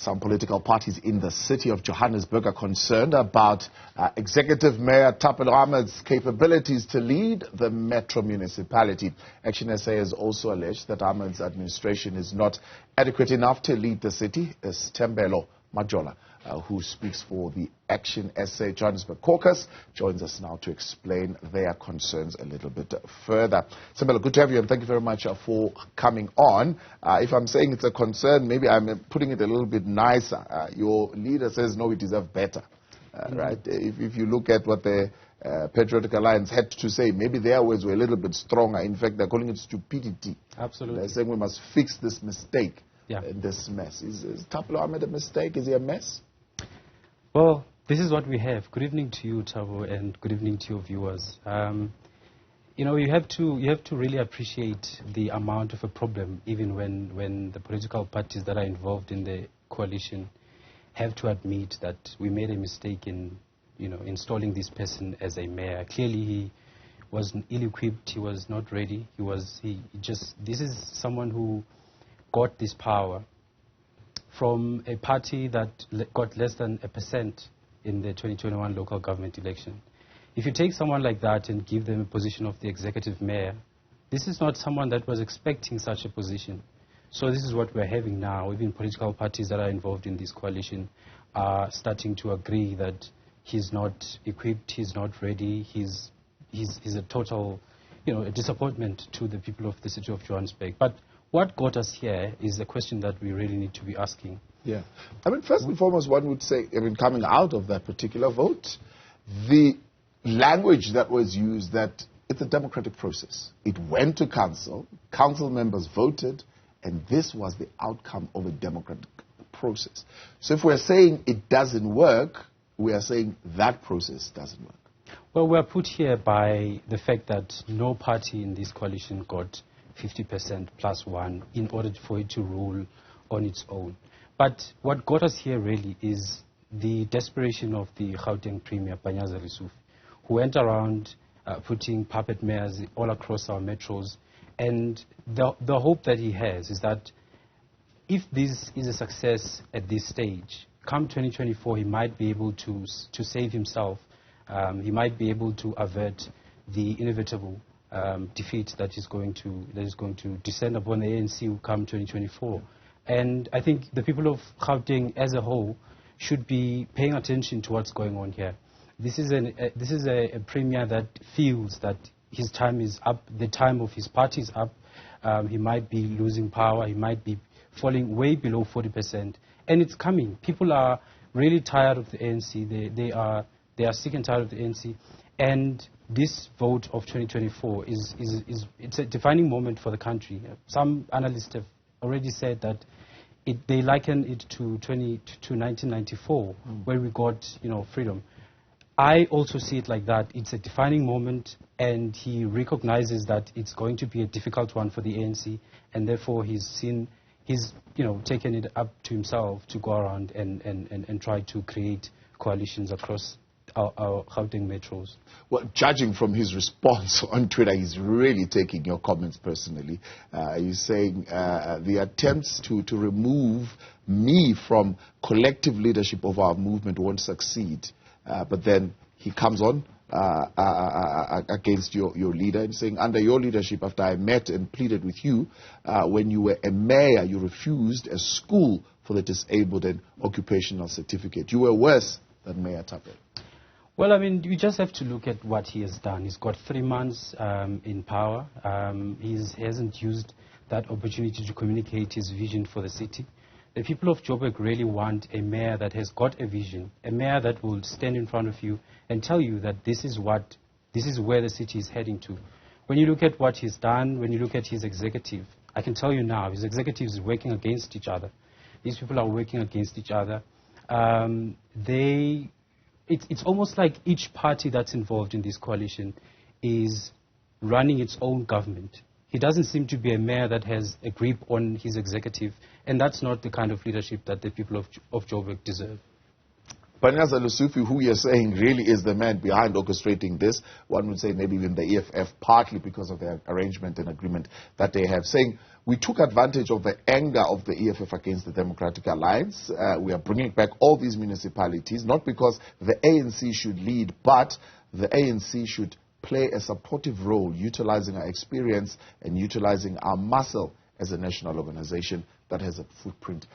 Some political parties in the city of Johannesburg are concerned about Executive Mayor Thapelo Amad's capabilities to lead the metro municipality. ActionSA has also alleged that Amad's administration is not adequate enough to lead the city. Sthembelo Majola, who speaks for the ActionSA Johannesburg caucus, joins us now to explain their concerns a little bit further. Sthembelo, good to have you, and thank you very much for coming on. If I'm saying it's a concern, maybe I'm putting it a little bit nicer. Your leader says, no, we deserve better, right? If you look at what the Patriotic Alliance had to say, maybe their words were a little bit stronger. In fact, they're calling it stupidity. Absolutely. They're saying we must fix this mistake. Yeah. This mess. Is Thapelo Amad a mistake? Is he a mess? Well, this is what we have. Good evening to you, Thabo, and good evening to your viewers. You know, you have to really appreciate the amount of a problem, even when the political parties that are involved in the coalition have to admit that we made a mistake in, you know, installing this person as a mayor. Clearly, he was ill-equipped. He was not ready. This is someone who got this power from a party that got less than 1% in the 2021 local government election. If you take someone like that and give them a position of the executive mayor, this is not someone that was expecting such a position. So this is what we're having now. Even political parties that are involved in this coalition are starting to agree that he's not equipped, he's not ready, he's a total, you know, a disappointment to the people of the city of Johannesburg. But what got us here is a question that we really need to be asking. Yeah. I mean, first and foremost, one would say, I mean, coming out of that particular vote, the language that was used, that it's a democratic process. It went to council, council members voted, and this was the outcome of a democratic process. So if we're saying it doesn't work, we are saying that process doesn't work. Well, we're put here by the fact that no party in this coalition got 50% plus one in order for it to rule on its own. But what got us here really is the desperation of the Gauteng Premier, Panyaza Lesufi, who went around putting puppet mayors all across our metros. And the hope that he has is that if this is a success at this stage, come 2024, he might be able to save himself. He might be able to avert the inevitable defeat that is going to descend upon the ANC who come 2024. And I think the people of Gauteng as a whole should be paying attention to what's going on here. This is a premier that feels that his time is up, the time of his party is up. He might be losing power. He might be falling way below 40%. And it's coming. People are really tired of the ANC. They are sick and tired of the ANC. And this vote of 2024 it's a defining moment for the country. Some analysts have already said that they liken it to 1994, where we got, you know, freedom. I also see it like that. It's a defining moment, and he recognizes that it's going to be a difficult one for the ANC, and therefore he's taken it up to himself to go around and try to create coalitions across our Gauteng metros. Well, judging from his response on Twitter, he's really taking your comments personally. He's saying the attempts to remove me from collective leadership of our movement won't succeed. But then he comes on against your leader and saying, under your leadership, after I met and pleaded with you, when you were a mayor, you refused a school for the disabled and occupational certificate. You were worse than Mayor Thapelo. Well, I mean, you just have to look at what he has done. He's got 3 months in power. He hasn't used that opportunity to communicate his vision for the city. The people of Joburg really want a mayor that has got a vision, a mayor that will stand in front of you and tell you that this is where the city is heading to. When you look at what he's done, when you look at his executive, I can tell you now, his executive is working against each other. These people are working against each other. It's almost like each party that's involved in this coalition is running its own government. He doesn't seem to be a mayor that has a grip on his executive, and that's not the kind of leadership that the people of Joburg deserve. Panyaza Lusufi, who you're saying really is the man behind orchestrating this, one would say maybe even the EFF, partly because of their arrangement and agreement that they have, saying we took advantage of the anger of the EFF against the Democratic Alliance. We are bringing back all these municipalities, not because the ANC should lead, but the ANC should play a supportive role, utilizing our experience and utilizing our muscle as a national organization that has a footprint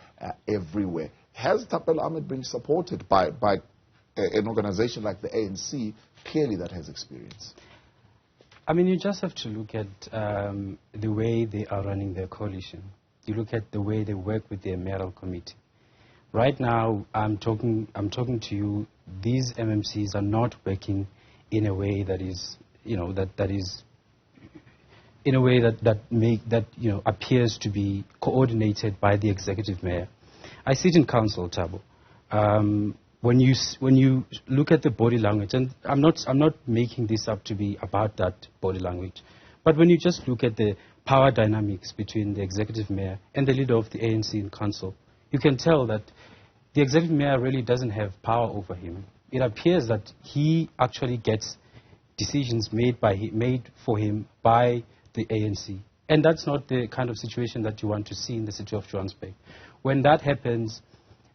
everywhere. Has Thapelo Amad been supported by an organization like the ANC, clearly that has experience? I mean, you just have to look at the way they are running their coalition. You look at the way they work with their mayoral committee. Right now, I'm talking to you. These MMCs are not working in a way that is, in a way that appears to be coordinated by the executive mayor. I sit in council, Thabo. When you look at the body language, and I'm not making this up to be about that body language, but when you just look at the power dynamics between the executive mayor and the leader of the ANC in council, you can tell that the executive mayor really doesn't have power over him. It appears that he actually gets decisions made for him by the ANC. And that's not the kind of situation that you want to see in the city of Johannesburg. When that happens,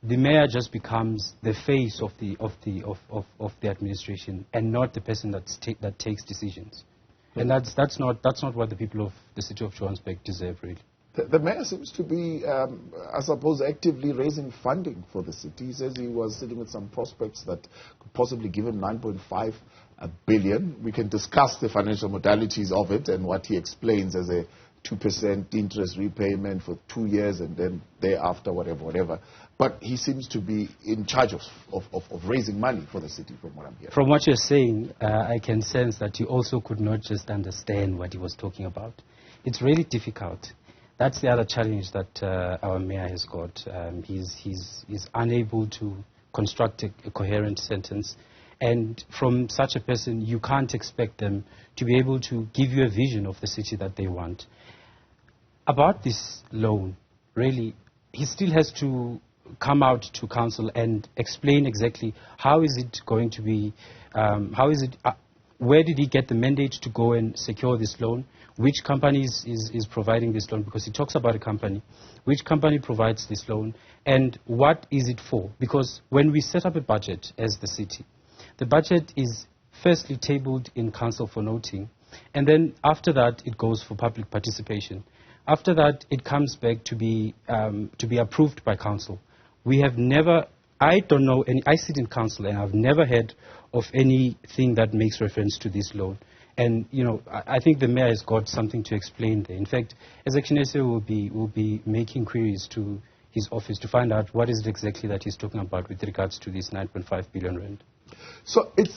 the mayor just becomes the face of the administration and not the person that takes decisions. And that's not what the people of the city of Johannesburg deserve, really. The mayor seems to be, I suppose, actively raising funding for the city. He says he was sitting with some prospects that could possibly give him 9.5 billion. We can discuss the financial modalities of it and what he explains as a 2% interest repayment for 2 years and then thereafter whatever. But he seems to be in charge of raising money for the city, from what I'm hearing. From what you're saying, I can sense that you also could not just understand what he was talking about. It's really difficult. That's the other challenge that our mayor has got. He's unable to construct a coherent sentence. And from such a person, you can't expect them to be able to give you a vision of the city that they want. About this loan, really, he still has to come out to council and explain exactly how is it going to be, where did he get the mandate to go and secure this loan, which company is providing this loan, because he talks about a company, which company provides this loan, and what is it for? Because when we set up a budget as the city, the budget is firstly tabled in council for noting, and then after that it goes for public participation. After that it comes back to be approved by council. We have never, I don't know any, I sit in council and I've never heard of anything that makes reference to this loan. And, I think the mayor has got something to explain there. In fact, as ActionSA will be making queries to his office to find out what is it exactly that he's talking about with regards to this 9.5 billion rand. So it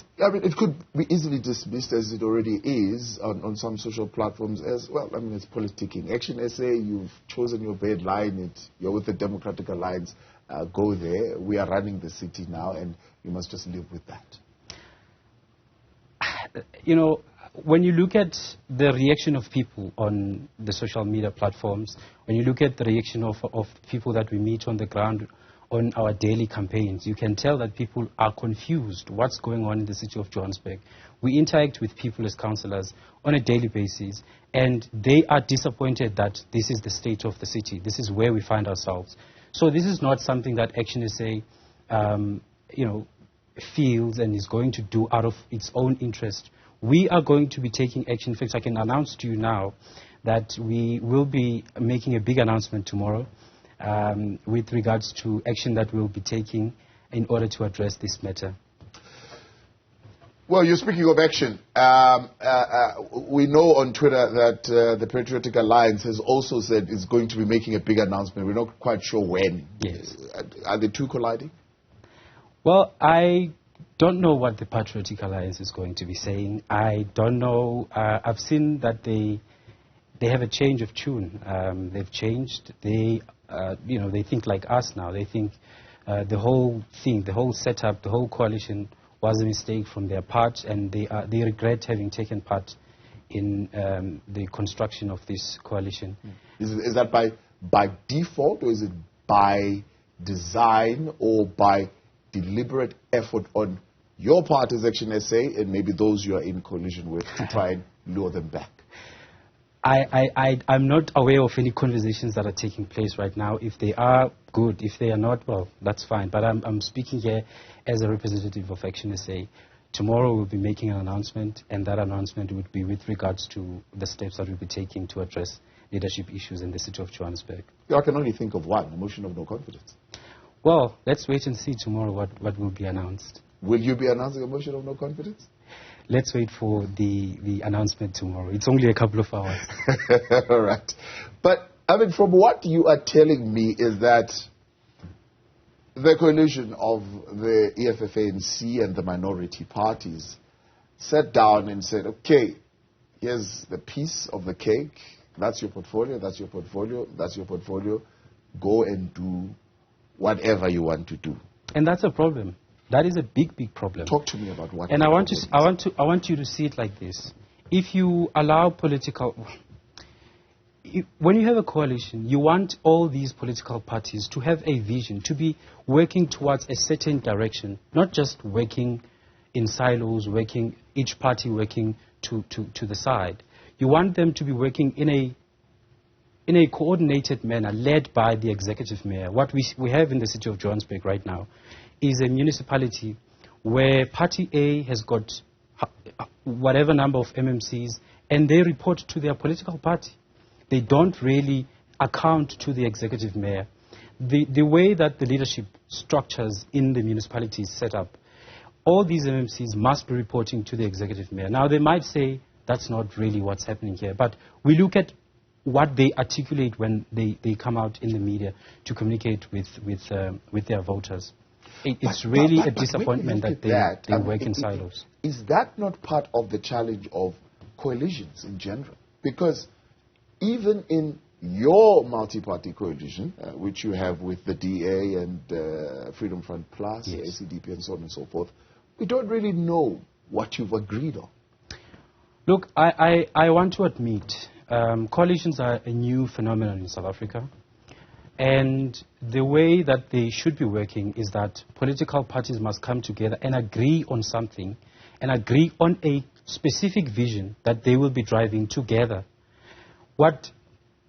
could be easily dismissed, as it already is on some social platforms, as well. I mean, it's politicking. ActionSA, you've chosen your bed line. You're with the Democratic Alliance. Go there. We are running the city now, and you must just live with that. When you look at the reaction of people on the social media platforms, when you look at the reaction of people that we meet on the ground on our daily campaigns, you can tell that people are confused what's going on in the city of Johannesburg. We interact with people as councillors on a daily basis, and they are disappointed that this is the state of the city. This is where we find ourselves. So this is not something that ActionSA, feels and is going to do out of its own interest. We are going to be taking action. In fact, I can announce to you now that we will be making a big announcement tomorrow with regards to action that we'll be taking in order to address this matter. Well, you're speaking of action. We know on Twitter that the Patriotic Alliance has also said it's going to be making a big announcement. We're not quite sure when. Yes. Are the two colliding? Well, I don't know what the Patriotic Alliance is going to be saying. I don't know. I've seen that they have a change of tune. They've changed. They think like us now. They think the whole thing, the whole setup, the whole coalition was a mistake from their part, and they regret having taken part in the construction of this coalition. Is that by default, or is it by design, or by deliberate effort on your part as ActionSA and maybe those you are in coalition with to try and lure them back? I'm not aware of any conversations that are taking place right now. If they are, good. If they are not, well, that's fine. But I'm speaking here as a representative of ActionSA. Tomorrow we'll be making an announcement, and that announcement would be with regards to the steps that we'll be taking to address leadership issues in the city of Johannesburg. I can only think of one, a motion of no confidence. Well, let's wait and see tomorrow what will be announced. Will you be announcing a motion of no confidence? Let's wait for the announcement tomorrow. It's only a couple of hours. All right. But, I mean, from what you are telling me is that the coalition of the EFF-ANC and the minority parties sat down and said, okay, here's the piece of the cake. That's your portfolio, that's your portfolio, that's your portfolio. Go and do whatever you want to do. And that's a problem. That is a big, big problem. Talk to me about what. And I want you to see it like this. If you allow when you have a coalition, you want all these political parties to have a vision, to be working towards a certain direction, not just working in silos, each party working to the side. You want them to be working in a coordinated manner, led by the executive mayor. What we have in the city of Johannesburg right now is a municipality where Party A has got whatever number of MMCs, and they report to their political party. They don't really account to the executive mayor. The way that the leadership structures in the municipality is set up, all these MMCs must be reporting to the executive mayor. Now, they might say that's not really what's happening here, but we look at what they articulate when they come out in the media to communicate with their voters. It's really a disappointment that they work in silos. Is that not part of the challenge of coalitions in general? Because even in your multi-party coalition, which you have with the DA and Freedom Front Plus, yes, ACDP and so on and so forth, we don't really know what you've agreed on. Look, I want to admit coalitions are a new phenomenon in South Africa. And the way that they should be working is that political parties must come together and agree on something, and agree on a specific vision that they will be driving together. What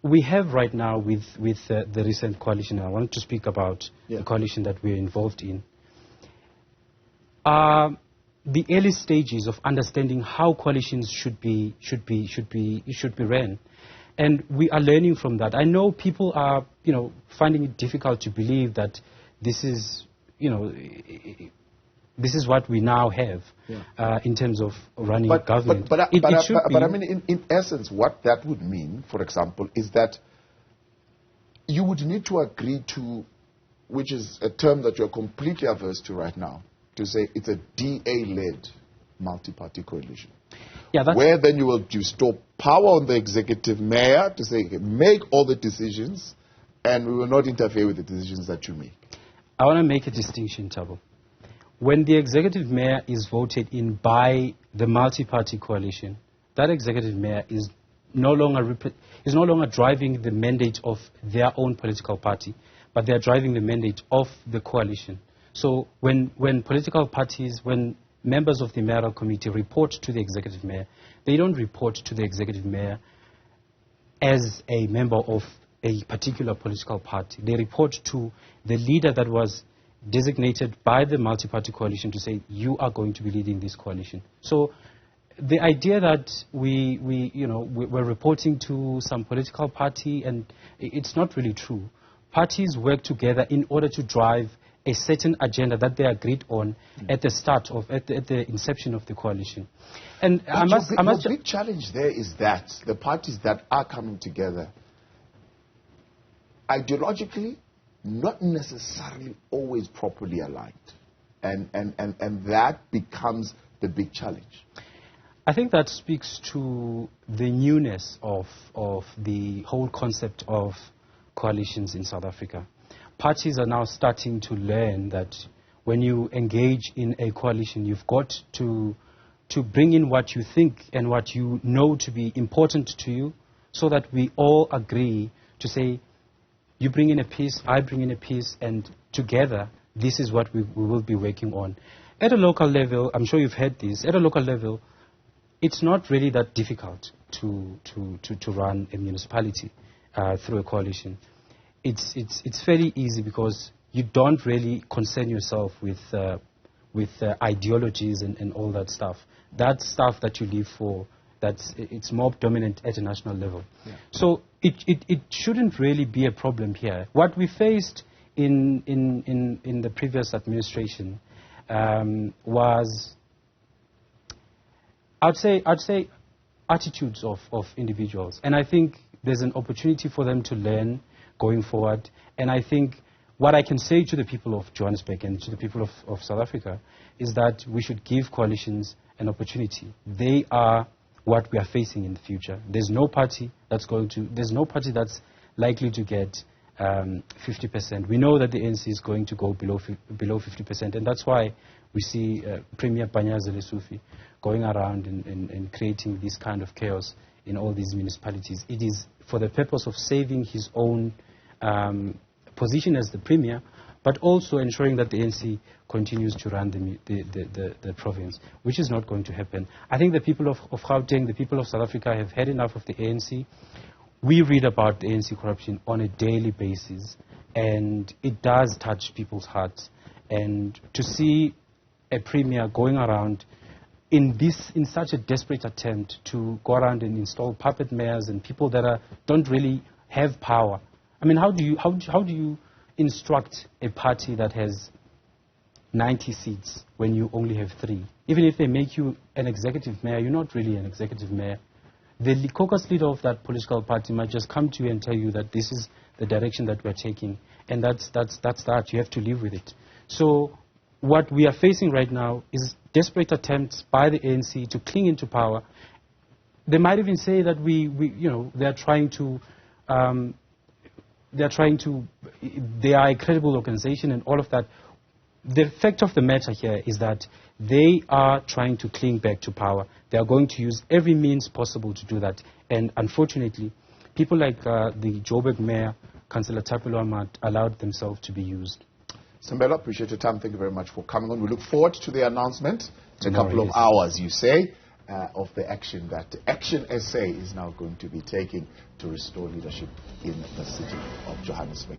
we have right now with the recent coalition, and I want to speak about the coalition that we're involved in, are the early stages of understanding how coalitions should be ran. And we are learning from that. I know people are, finding it difficult to believe that this is, this is what we now have in terms of running government. But I mean, in essence, what that would mean, for example, is that you would need to agree to, which is a term that you're completely averse to right now, to say it's a DA-led multi-party coalition. Where then you will store power on the executive mayor to say, make all the decisions, and we will not interfere with the decisions that you make. I want to make a distinction, Thabo. When the executive mayor is voted in by the multi-party coalition, that executive mayor is no longer driving the mandate of their own political party, but they are driving the mandate of the coalition. So when political parties, when members of the mayoral committee report to the executive mayor, they don't report to the executive mayor as a member of a particular political party. They report to the leader that was designated by the multi-party coalition to say, you are going to be leading this coalition. So the idea that we're reporting to some political party, and it's not really true. Parties work together in order to drive a certain agenda that they agreed on at the inception of the coalition. And the big challenge there is that the parties that are coming together, ideologically, not necessarily always properly aligned. And that becomes the big challenge. I think that speaks to the newness of the whole concept of coalitions in South Africa. Parties are now starting to learn that when you engage in a coalition, you've got to bring in what you think and what you know to be important to you, so that we all agree to say, you bring in a piece, I bring in a piece, and together this is what we will be working on. At a local level, I'm sure you've heard this, at a local level, it's not really that difficult to run a municipality through a coalition. It's fairly easy because you don't really concern yourself with ideologies and all that stuff. That's stuff that you live for. It's more dominant at a national level. Yeah. So it shouldn't really be a problem here. What we faced in the previous administration was, I'd say attitudes of individuals, and I think there's an opportunity for them to learn going forward. And I think what I can say to the people of Johannesburg and to the people of South Africa is that we should give coalitions an opportunity. They are what we are facing in the future. There's no party that's likely to get 50%. We know that the ANC is going to go below 50%, and that's why we see Premier Panyaza Lesufi going around and creating this kind of chaos in all these municipalities. It is for the purpose of saving his own position as the Premier, but also ensuring that the ANC continues to run the province, which is not going to happen. I think the people of Gauteng, the people of South Africa have had enough of the ANC. We read about the ANC corruption on a daily basis, and it does touch people's hearts. And to see a Premier going around in such a desperate attempt to go around and install puppet mayors and people that don't really have power. I mean, how do you instruct a party that has 90 seats when you only have 3? Even if they make you an executive mayor, you're not really an executive mayor. The caucus leader of that political party might just come to you and tell you that this is the direction that we're taking, and that's that. You have to live with it. So what we are facing right now is desperate attempts by the ANC to cling into power. They might even say that they are a credible organization and all of that. The fact of the matter here is that they are trying to cling back to power. They are going to use every means possible to do that. And unfortunately, people like the Joburg mayor, Councillor Thapelo Amad, allowed themselves to be used. Sthembelo, appreciate your time. Thank you very much for coming on. We look forward to the announcement in a couple of hours, you say, of the action that ActionSA is now going to be taking to restore leadership in the city of Johannesburg.